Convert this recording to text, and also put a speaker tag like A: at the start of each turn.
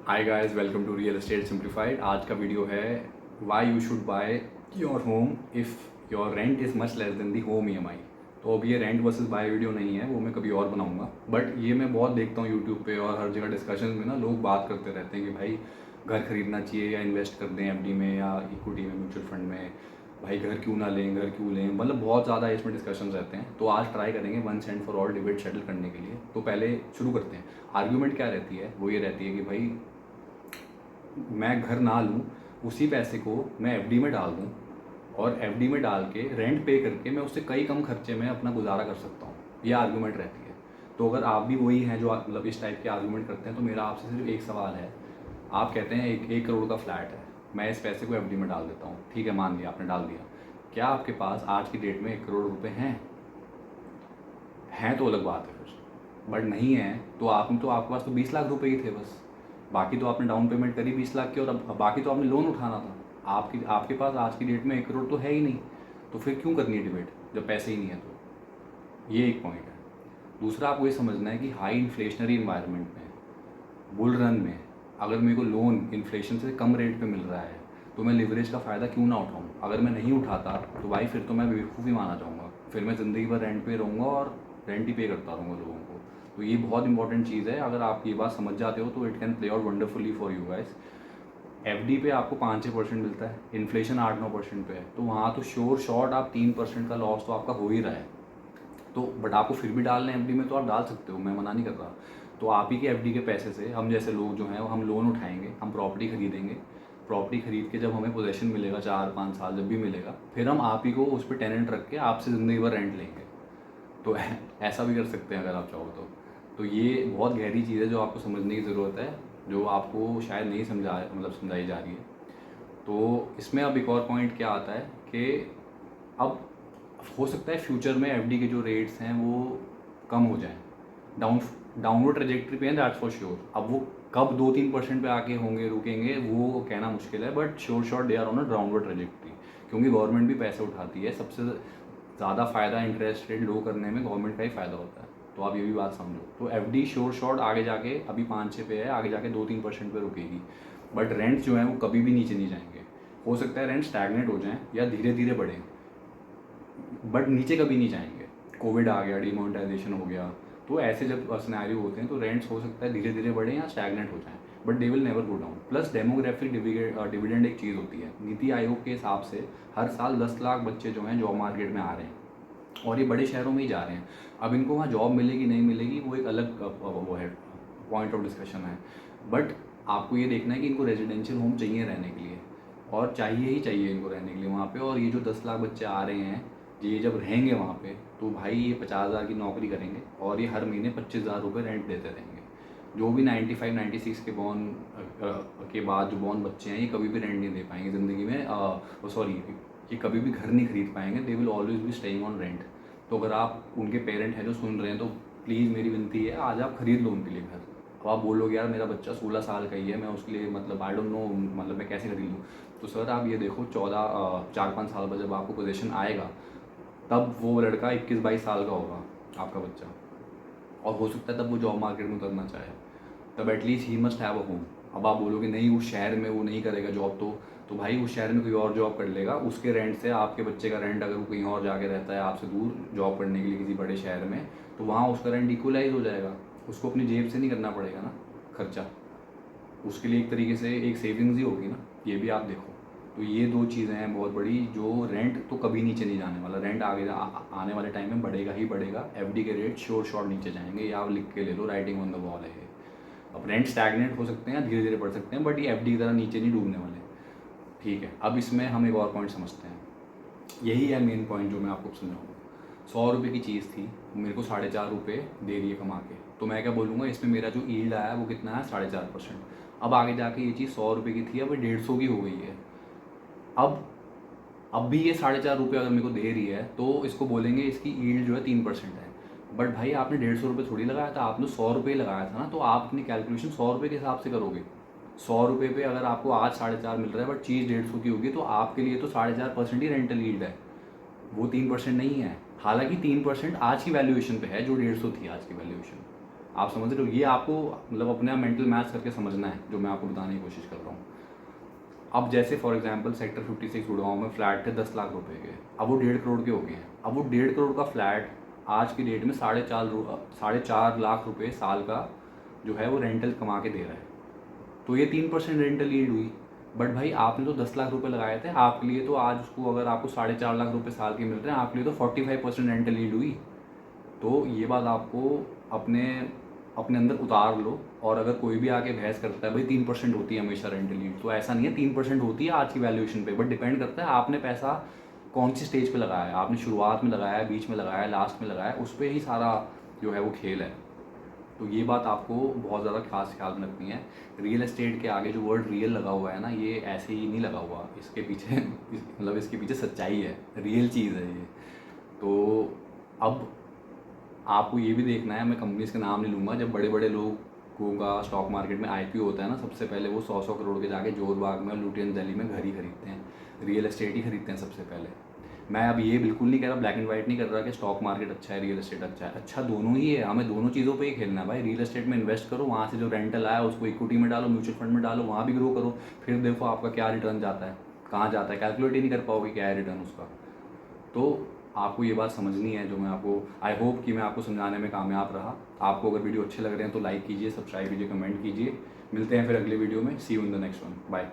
A: Hi guys, welcome to real estate simplified. आज का video है why you should buy your home if your rent is much less than the home EMI. तो अब ये rent versus bye video नहीं है, वो मैं कभी और बनाऊंगा। बट ये मैं बहुत देखता हूँ यूट्यूब पे और हर जगह डिस्कशन में ना, लोग बात करते रहते हैं कि भाई घर खरीदना चाहिए या इन्वेस्ट कर दें एफडी में या इक्विटी में, म्यूचुअल फंड में। भाई घर क्यों ना लें, घर क्यों लें, मतलब बहुत ज़्यादा इसमें डिस्कशन रहते हैं। तो आज ट्राई करेंगे once and for all debate settle करने के लिए। तो पहले शुरू करते हैं। आर्ग्यूमेंट क्या रहती है, वो ये रहती है कि भाई मैं घर ना लूँ, उसी पैसे को मैं एफडी में डाल दूँ और एफडी में डाल के रेंट पे करके मैं उससे कई कम खर्चे में अपना गुजारा कर सकता हूँ। ये आर्गूमेंट रहती है। तो अगर आप भी वही हैं जो मतलब इस टाइप के आर्गूमेंट करते हैं, तो मेरा आपसे सिर्फ एक सवाल है। आप कहते हैं 1 करोड़ का फ्लैट है, मैं इस पैसे को एफडी में डाल देता हूँ, ठीक है, मान लिया आपने डाल दिया। क्या आपके पास आज की डेट में 1 करोड़ रुपए हैं तो अलग बात है फिर। बट नहीं है तो आपके पास तो 20 लाख रुपए ही थे बस। बाकी तो आपने डाउन पेमेंट करी 20 लाख की, और अब बाकी तो आपने लोन उठाना था। आपके पास आज की डेट में 1 करोड़ तो है ही नहीं। तो फिर क्यों करनी है डिबेट जब पैसे ही नहीं है? तो ये एक पॉइंट है। दूसरा, आपको ये समझना है कि हाई इन्फ्लेशनरी इन्वायरमेंट में, बुल रन में, अगर मेरे को लोन इन्फ्लेशन से कम रेट पे मिल रहा है तो मैं लिवरेज का फ़ायदा क्यों ना उठाऊँ? अगर मैं नहीं उठाता तो भाई फिर तो मैं बेवकूफ़ी माना जाऊँगा। फिर मैं ज़िंदगी भर रेंट पे रहूँगा और रेंट ही पे करता रहूँगा लोगों को। तो ये बहुत इंपॉर्टेंट चीज़ है। अगर आप ये बात समझ जाते हो तो it can play out wonderfully for you guys. FD पे आपको 5-6% मिलता है, इन्फ्लेशन 8-9% पे है, तो वहाँ तो श्योर शॉर्ट आप 3% का लॉस तो आपका हो ही रहा है। तो बट आपको फिर भी डालना है एफडी में, तो आप डाल सकते हो, मैं मना नहीं कर रहा। तो आप ही के एफडी के पैसे से हम जैसे लोग जो हैं वो हम लोन उठाएंगे, हम प्रॉपर्टी खरीदेंगे। प्रॉपर्टी खरीद के जब हमें पोजेशन मिलेगा 4-5 साल जब भी मिलेगा, फिर हम आप ही को उस पर टेनेंट रख के आपसे ज़िंदगी भर रेंट लेंगे। तो ऐसा भी कर सकते हैं अगर आप चाहो तो ये बहुत गहरी चीज़ है जो आपको समझने की ज़रूरत है, जो आपको शायद नहीं समझाई जा रही है। तो इसमें अब एक और पॉइंट क्या आता है कि अब हो सकता है फ्यूचर में एफडी के जो रेट्स हैं वो कम हो जाएं, डाउनवर्ड ट्रेजेक्ट्री पे हैं, दैट्स फॉर श्योर। अब वो कब 2-3% पे आके होंगे, रुकेंगे, वो कहना मुश्किल है, but sure shot they are on a downward trajectory. क्योंकि गवर्नमेंट भी पैसे उठाती है, सबसे ज़्यादा फ़ायदा इंटरेस्ट रेट लो करने में गवर्नमेंट का ही फ़ायदा होता है। तो आप ये भी बात समझो। तो एफडी श्योर शॉट आगे जाके अभी 5-6 पे है, आगे जाके 2-3% पे रुकेगी। बट रेंट जो है वो कभी भी नीचे नहीं जाएंगे। हो सकता है रेंट स्टैगनेट हो जाएं या धीरे धीरे बढ़ें, बट नीचे कभी नहीं जाएंगे। कोविड आ गया, डिमोनेटाइजेशन हो गया, तो ऐसे जब सिनेरियो होते हैं तो रेंट्स हो सकता है धीरे धीरे बढ़े या स्टैगनेट हो जाएं, but they will never go down. Plus demographic dividend एक चीज़ होती है। नीति आयोग के हिसाब से हर साल 10 लाख बच्चे जो हैं जॉब मार्केट में आ रहे हैं, और ये बड़े शहरों में ही जा रहे हैं। अब इनको वहाँ जॉब मिलेगी नहीं मिलेगी वो एक अलग वो है, पॉइंट ऑफ डिस्कशन है। बट आपको ये देखना है कि इनको रेजिडेंशियल होम चाहिए रहने के लिए, और चाहिए ही चाहिए इनको रहने के लिए वहाँ पे। और ये जो 10 लाख बच्चे आ रहे हैं, ये जब रहेंगे वहाँ पे, तो भाई ये 50,000 की नौकरी करेंगे और ये हर महीने 25,000 रुपये रेंट देते रहेंगे। जो भी 95-96 के बॉर्न के बाद जो बॉर्न बच्चे हैं, ये कभी भी रेंट नहीं दे पाएंगे ज़िंदगी में। सॉरी, ये कभी भी घर नहीं खरीद पाएंगे। They will always be staying on rent. तो अगर आप उनके पेरेंट हैं जो सुन रहे हैं, तो प्लीज़ मेरी विनती है, आज आप खरीद लो उनके लिए घर। अब आप बोलोगे यार मेरा बच्चा 16 साल का ही है, मैं उसके लिए मतलब आई डोंट नो, मतलब मैं कैसे खरीद लूँ? तो सर आप ये देखो, 4-5 साल बाद जब आपको पोजीशन आएगा, तब वो लड़का 21-22 साल का होगा, आपका बच्चा, और हो सकता है तब वो जॉब मार्केट में उतरना चाहे। तब at least he must have a home. अब आप बोलोगे नहीं उस शहर में वो नहीं करेगा जॉब, तो भाई उस शहर में कोई और जॉब कर लेगा, उसके रेंट से आपके बच्चे का रेंट, अगर वो कहीं और जाके रहता है आपसे दूर जॉब करने के लिए किसी बड़े शहर में, तो वहाँ उसका रेंट इक्वलाइज हो जाएगा। उसको अपनी जेब से नहीं करना पड़ेगा ना खर्चा, उसके लिए एक तरीके से एक सेविंग्स ही होगी ना। ये भी आप देखो। तो ये दो चीज़ें हैं बहुत बड़ी, जो रेंट तो कभी नीचे नहीं जाने वाला। रेंट आने वाले टाइम में बढ़ेगा ही बढ़ेगा। एफडी के रेट श्योर शॉर्ट नीचे जाएंगे, ये आप लिख के ले लो, राइटिंग ऑन द वॉल है ये। अब रेंट स्टैगनेट हो सकते हैं, धीरे धीरे बढ़ सकते हैं, बट ये एफडी की तरह नीचे नहीं डूबने वाले। ठीक है, अब इसमें हम एक और पॉइंट समझते हैं। यही है मेन पॉइंट जो मैं आपको समझाऊंगा। 100 रुपये की चीज़ थी, मेरे को 4.5 रुपये दे रही है कमा के, तो मैं क्या बोलूँगा, इसमें मेरा जो ईल्ड आया वो कितना है, 4.5%। अब आगे जाके ये चीज़ 100 रुपये की थी, अब 150 की हो गई है। अब भी ये 4.5 रुपये अगर मेरे को दे रही है, तो इसको बोलेंगे इसकी ईल्ड जो है 3% है। बट भाई आपने 150 रुपये थोड़ी लगाया था, आपने 100 रुपये लगाया था ना, तो आप अपनी कैलकुलेशन 100 रुपये के हिसाब से करोगे। 100 रुपये पे अगर आपको आज 4.5 मिल रहा है, बट चीज़ 150 की होगी, तो आपके लिए तो 4.5% ही रेंटल ईल्ड है, वो 3% नहीं है। हालांकि 3% आज की वैल्यूएशन पे है, जो 150 थी आज की वैल्यूएशन। आप समझ रहे हो? ये आपको मतलब अपने आप मेंटल मैथ्स करके समझना है, जो मैं आपको बताने की कोशिश कर रहा हूँ। अब जैसे फॉर एग्जांपल सेक्टर 56 गुड़गांव में फ्लैट थे 10 लाख रुपए के, अब वो 1.5 करोड़ के हो गए हैं। अब वो 1.5 करोड़ का फ्लैट आज की डेट में 4.5 लाख रुपए साल का जो है वो रेंटल कमा के दे रहा है। तो ये 3% रेंटल यील्ड हुई। बट भाई आपने तो 10 लाख रुपए लगाए थे, आपके लिए तो आज उसको अगर आपको 4.5 लाख रुपए साल के मिल रहे हैं, आपके लिए तो 45% रेंटल यील्ड हुई। तो ये बात आपको अपने अपने अंदर उतार लो। और अगर कोई भी आके बहस करता है भाई 3% होती है हमेशा रेंटल यील्ड, तो ऐसा नहीं है 3% होती है आज की वैल्यूएशन पे, बट डिपेंड करता है आपने पैसा कौन सी स्टेज पे लगाया है। आपने शुरुआत में लगाया है, बीच में लगाया है, लास्ट में लगाया है, उस पर ही सारा जो है वो खेल है। तो ये बात आपको बहुत ज़्यादा खास ख्याल में रखनी है। रियल एस्टेट के आगे जो वर्ड रियल लगा हुआ है ना, ये ऐसे ही नहीं लगा हुआ, इसके पीछे मतलब इसके पीछे सच्चाई है, रियल चीज़ है ये। तो अब आपको ये भी देखना है, मैं कंपनीज का नाम नहीं लूँगा, जब बड़े बड़े लोगों का स्टॉक मार्केट में आईपीओ होता है ना, सबसे पहले वो 100-100 करोड़ के जाके जोर बाग में और लुटियन दिल्ली में घर ही खरीदते हैं, रियल एस्टेट ही खरीदते हैं सबसे पहले। मैं अब ये बिल्कुल नहीं कह रहा, ब्लैक एंड वाइट नहीं कर रहा कि स्टॉक मार्केट अच्छा है रियल एस्टेट अच्छा है, अच्छा दोनों ही है, हमें दोनों चीज़ों पे ही खेलना है भाई। रियल एस्टेट में इन्वेस्ट करो, वहाँ से जो रेंटल आया उसको इक्विटी में डालो, म्यूचुअल फंड में डालो, वहाँ भी ग्रो करो, फिर देखो आपका क्या रिटर्न जाता है, कहाँ जाता है, कैलकुलेट ही नहीं कर पाओगे क्या है रिटर्न उसका। तो आपको ये बात समझनी है जो मैं आपको, आई होप कि मैं आपको समझाने में कामयाब रहा। आपको अगर वीडियो अच्छे लग रहे हैं तो लाइक कीजिए, सब्सक्राइब कीजिए, कमेंट कीजिए। मिलते हैं फिर अगले वीडियो में। See you in the next one, bye.